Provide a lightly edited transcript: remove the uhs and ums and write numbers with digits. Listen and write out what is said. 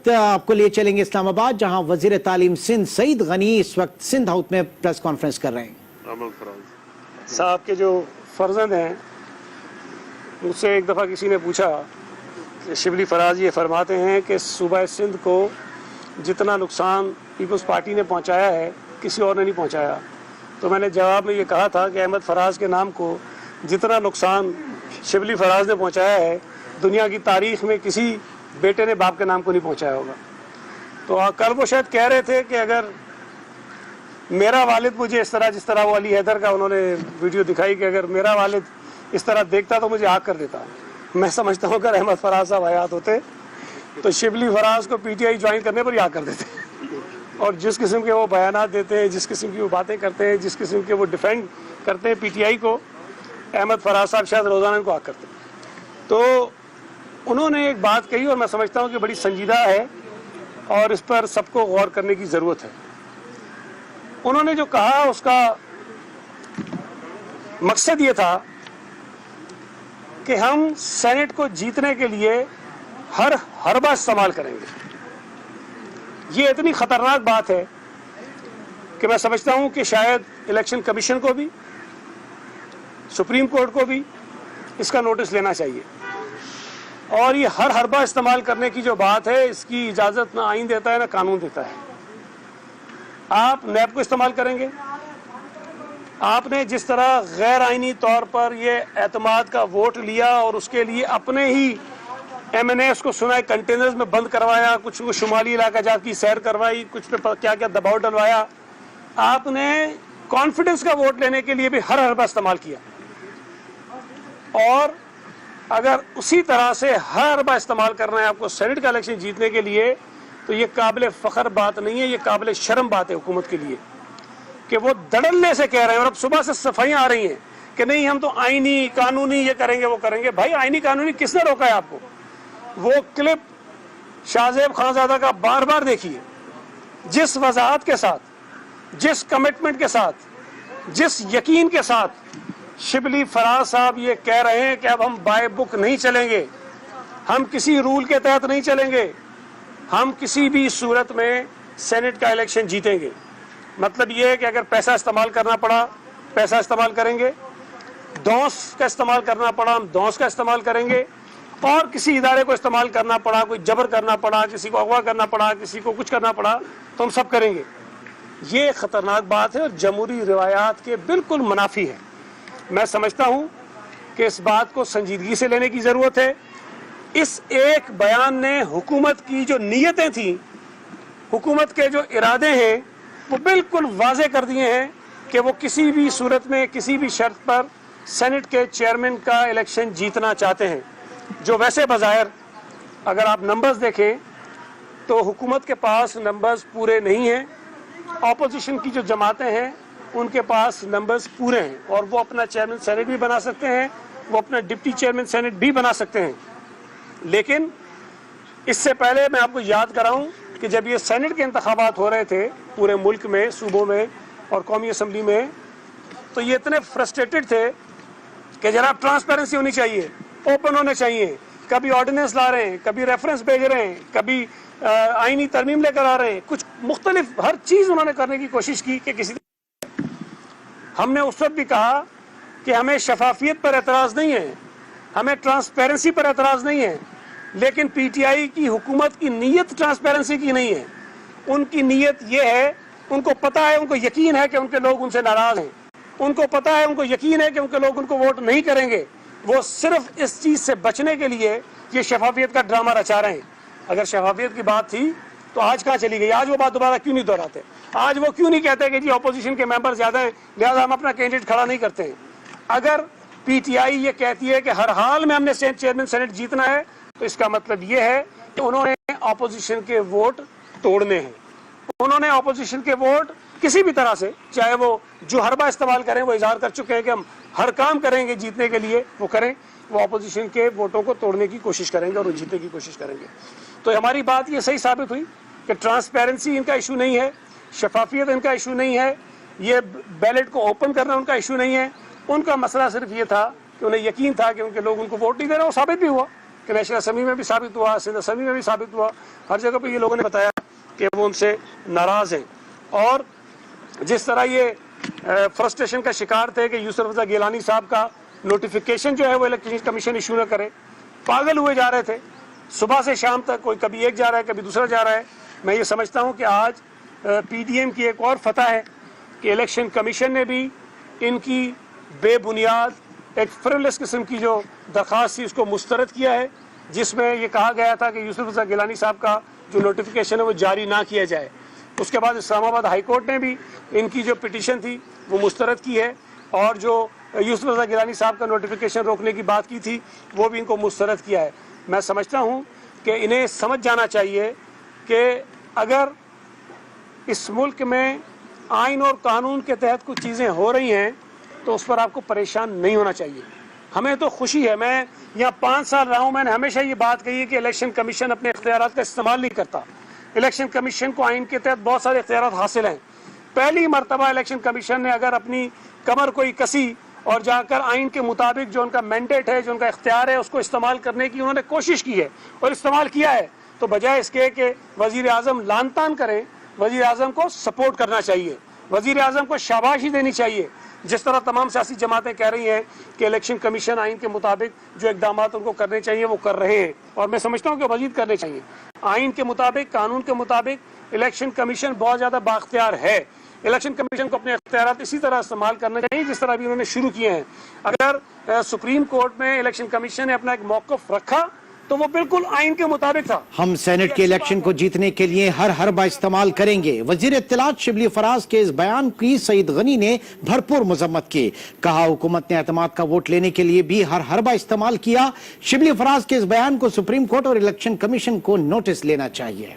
वक्त आपको लिए चलेंगे इस्लामाबाद, जहां वजीर तालीम सिंध सईद गनी इस वक्त सिंध हाउस में प्रेस कॉन्फ्रेंस कर रहे हैं। साहब के जो फर्जंद हैं, मुझसे एक दफ़ा किसी ने पूछा कि शिबली फराज ये फरमाते हैं कि सूबा सिंध को जितना नुकसान पीपल्स पार्टी ने पहुंचाया है किसी और ने नहीं पहुंचाया। तो मैंने जवाब में ये कहा था कि अहमद फराज के नाम को जितना नुकसान शिबली फराज ने पहुंचाया है दुनिया की तारीख में किसी बेटे ने बाप के नाम को नहीं पहुंचाया होगा। तो कल वो शायद कह रहे थे कि अगर मेरा वालिद मुझे इस तरह, जिस तरह वो अली हैदर का उन्होंने वीडियो दिखाई कि अगर मेरा वालिद इस तरह देखता तो मुझे आग कर देता। मैं समझता हूँ अगर अहमद फराज साहब हयात होते तो शिबली फराज को पीटीआई ज्वाइन करने पर ही आग कर देते। और जिस किस्म के वो बयानात देते हैं, जिस किस्म की वो बातें करते हैं, जिस किस्म के वो डिफेंड करते हैं पीटीआई को, अहमद फराज साहब शायद रोज़ाना इनको आग करते। तो उन्होंने एक बात कही और मैं समझता हूँ कि बड़ी संजीदा है और इस पर सबको गौर करने की ज़रूरत है। उन्होंने जो कहा उसका मकसद ये था कि हम सेनेट को जीतने के लिए हर हरबा इस्तेमाल करेंगे। ये इतनी ख़तरनाक बात है कि मैं समझता हूँ कि शायद इलेक्शन कमीशन को भी, सुप्रीम कोर्ट को भी इसका नोटिस लेना चाहिए। और ये हर हरबा इस्तेमाल करने की जो बात है, इसकी इजाज़त ना आइन देता है ना कानून देता है। आप नैब को इस्तेमाल करेंगे, आपने जिस तरह गैर आइनी तौर पर ये एतमाद का वोट लिया और उसके लिए अपने ही MNAs को सुना कंटेनर्स में बंद करवाया, कुछ को शुमाली इलाका जाकर सैर करवाई, कुछ पे क्या क्या दबाव डलवाया, आपने कॉन्फिडेंस का वोट लेने के लिए भी हर हरबा इस्तेमाल किया। और अगर उसी तरह से हर हरबा इस्तेमाल करना है आपको सेनेट का इलेक्शन जीतने के लिए, तो ये काबिल फ़ख्र बात नहीं है, ये काबिल शर्म बात है हुकूमत के लिए कि वो धड़ल्ले से कह रहे हैं। और अब सुबह से सफाइयाँ आ रही हैं कि नहीं हम तो आईनी कानूनी ये करेंगे वो करेंगे। भाई आईनी कानूनी किसने रोका है आपको? वो क्लिप शाहजेब खानजादा का बार बार देखिए, जिस वजाहत के साथ, जिस कमिटमेंट के साथ, जिस यकीन के साथ शिबली फराज साहब ये कह रहे हैं कि अब हम बाय बुक नहीं चलेंगे, हम किसी रूल के तहत नहीं चलेंगे, हम किसी भी सूरत में सेनेट का इलेक्शन जीतेंगे। मतलब ये है कि अगर पैसा इस्तेमाल करना पड़ा पैसा इस्तेमाल करेंगे, दौस का इस्तेमाल करना पड़ा हम दौस का इस्तेमाल करेंगे, और किसी इदारे को इस्तेमाल करना पड़ा, कोई जबर करना पड़ा, किसी को अगवा करना पड़ा, किसी को कुछ करना पड़ा, तो हम सब करेंगे। ये ख़तरनाक बात है और जमहूरी रिवायात के बिल्कुल मुनाफी है। मैं समझता हूँ कि इस बात को संजीदगी से लेने की ज़रूरत है। इस एक बयान ने हुकूमत की जो नीयतें थी, हुकूमत के जो इरादे हैं, वो बिल्कुल वाज़े कर दिए हैं कि वो किसी भी सूरत में किसी भी शर्त पर सेनेट के चेयरमैन का इलेक्शन जीतना चाहते हैं। जो वैसे बज़ाहिर अगर आप नंबर्स देखें तो हुकूमत के पास नंबर्स पूरे नहीं हैं, ऑपोजिशन की जो जमातें हैं उनके पास नंबर्स पूरे हैं और वो अपना चेयरमैन सेनेट भी बना सकते हैं, वो अपना डिप्टी चेयरमैन सेनेट भी बना सकते हैं। लेकिन इससे पहले मैं आपको याद कराऊं कि जब ये सेनेट के इंतखाबात हो रहे थे पूरे मुल्क में, सूबों में और कौमी असम्बली में, तो ये इतने फ्रस्ट्रेटेड थे कि जनाब ट्रांसपेरेंसी होनी चाहिए, ओपन होने चाहिए। कभी ऑर्डिनेंस ला रहे हैं, कभी रेफरेंस भेज रहे हैं, कभी आईनी तरमीम लेकर आ रहे हैं, कुछ मुख्तलिफ हर चीज़ उन्होंने करने की कोशिश की कि किसी। हमने उस वक्त भी कहा कि हमें शफाफियत पर एतराज़ नहीं है, हमें ट्रांसपेरेंसी पर एतराज़ नहीं है, लेकिन पीटीआई की हुकूमत की नीयत ट्रांसपेरेंसी की नहीं है। उनकी नीयत ये है, उनको पता है, उनको यकीन है कि उनके लोग उनसे नाराज़ हैं, उनको पता है, उनको यकीन है कि उनके लोग उनको वोट नहीं करेंगे। वो सिर्फ इस चीज़ से बचने के लिए ये शफाफियत का ड्रामा रचा रहे हैं। अगर शफाफियत की बात थी तो आज कहाँ चली गई? आज वो बात दोबारा क्यों नहीं दोहराते? आज वो क्यों नहीं कहते कि जी अपोजिशन के मेंबर ज़्यादा हैं लिहाजा हम अपना कैंडिडेट खड़ा नहीं करते हैं? अगर पीटीआई ये कहती है कि हर हाल में हमने चेयरमैन सेनेट जीतना है, तो इसका मतलब ये है कि उन्होंने अपोजिशन के वोट तोड़ने हैं। उन्होंने अपोजिशन के वोट किसी भी तरह से, चाहे वो जो हरबा इस्तेमाल करें, वो इजहार कर चुके हैं कि हम हर काम करेंगे जीतने के लिए, वो करें, वो अपोजिशन के वोटों को तोड़ने की कोशिश करेंगे और वो जीतने की कोशिश करेंगे। तो हमारी बात ये सही साबित हुई कि ट्रांसपेरेंसी इनका इशू नहीं है, शफाफियत इनका इशू नहीं है, ये बैलेट को ओपन करना उनका इशू नहीं है। उनका मसला सिर्फ ये था कि उन्हें यकीन था कि उनके लोग उनको वोट नहीं दे रहे, वो साबित भी हुआ। کہ نیشنل اسمبلی میں بھی ثابت ہوا, سندھ اسمبلی میں بھی ثابت ہوا, ہر جگہ پہ یہ لوگوں نے بتایا کہ وہ ان سے ناراض ہیں. اور جس طرح یہ فرسٹریشن کا شکار تھے کہ یوسف رضا گیلانی صاحب کا نوٹیفیکیشن جو ہے وہ الیکشن کمیشن ایشو نہ کرے, پاگل ہوئے جا رہے تھے صبح سے شام تک, کوئی کبھی ایک جا رہا ہے کبھی دوسرا جا رہا ہے. میں یہ سمجھتا ہوں کہ آج پی ڈی ایم کی ایک اور فتح ہے کہ الیکشن کمیشن نے بھی ان کی بے بنیاد ایک فریولس قسم کی جو درخواست تھی اس کو مسترد کیا ہے, جس میں یہ کہا گیا تھا کہ یوسف رضا گیلانی صاحب کا جو نوٹیفیکیشن ہے وہ جاری نہ کیا جائے. اس کے بعد اسلام آباد ہائی کورٹ نے بھی ان کی جو پٹیشن تھی وہ مسترد کی ہے, اور جو یوسف رضا گیلانی صاحب کا نوٹیفیکیشن روکنے کی بات کی تھی وہ بھی ان کو مسترد کیا ہے. میں سمجھتا ہوں کہ انہیں سمجھ جانا چاہیے کہ اگر اس ملک میں آئین اور قانون کے تحت کچھ چیزیں ہو رہی ہیں تو اس پر آپ کو پریشان نہیں ہونا چاہیے. ہمیں تو خوشی ہے, میں یہاں 5 سال رہا ہوں, میں نے ہمیشہ یہ بات کہی ہے کہ الیکشن کمیشن اپنے اختیارات کا استعمال نہیں کرتا. الیکشن کمیشن کو آئین کے تحت بہت سارے اختیارات حاصل ہیں. پہلی مرتبہ الیکشن کمیشن نے اگر اپنی کمر کوئی کسی اور جا کر آئین کے مطابق جو ان کا مینڈیٹ ہے, جو ان کا اختیار ہے, اس کو استعمال کرنے کی انہوں نے کوشش کی ہے اور استعمال کیا ہے, تو بجائے اس کے کہ وزیر اعظم لان تان کریں, وزیر اعظم کو سپورٹ کرنا چاہیے, وزیر اعظم کو شاباشی دینی چاہیے. جس طرح تمام سیاسی جماعتیں کہہ رہی ہیں کہ الیکشن کمیشن آئین کے مطابق جو اقدامات ان کو کرنے چاہیے وہ کر رہے ہیں, اور میں سمجھتا ہوں کہ مزید کرنے چاہیے. آئین کے مطابق, قانون کے مطابق الیکشن کمیشن بہت زیادہ بااختیار ہے. الیکشن کمیشن کو اپنے اختیارات اسی طرح استعمال کرنے چاہیے جس طرح بھی انہوں نے شروع کیے ہیں. اگر سپریم کورٹ میں الیکشن کمیشن نے اپنا ایک موقف رکھا تو وہ بالکل آئین کے مطابق تھا. ہم سینٹ کے الیکشن کو جیتنے کے لیے ہر حربہ استعمال کریں گے. وزیر اطلاعات شبلی فراز کے اس بیان کی سعید غنی نے بھرپور مذمت کی. کہا حکومت نے اعتماد کا ووٹ لینے کے لیے بھی ہر حربہ استعمال کیا. شبلی فراز کے اس بیان کو سپریم کورٹ اور الیکشن کمیشن کو نوٹس لینا چاہیے.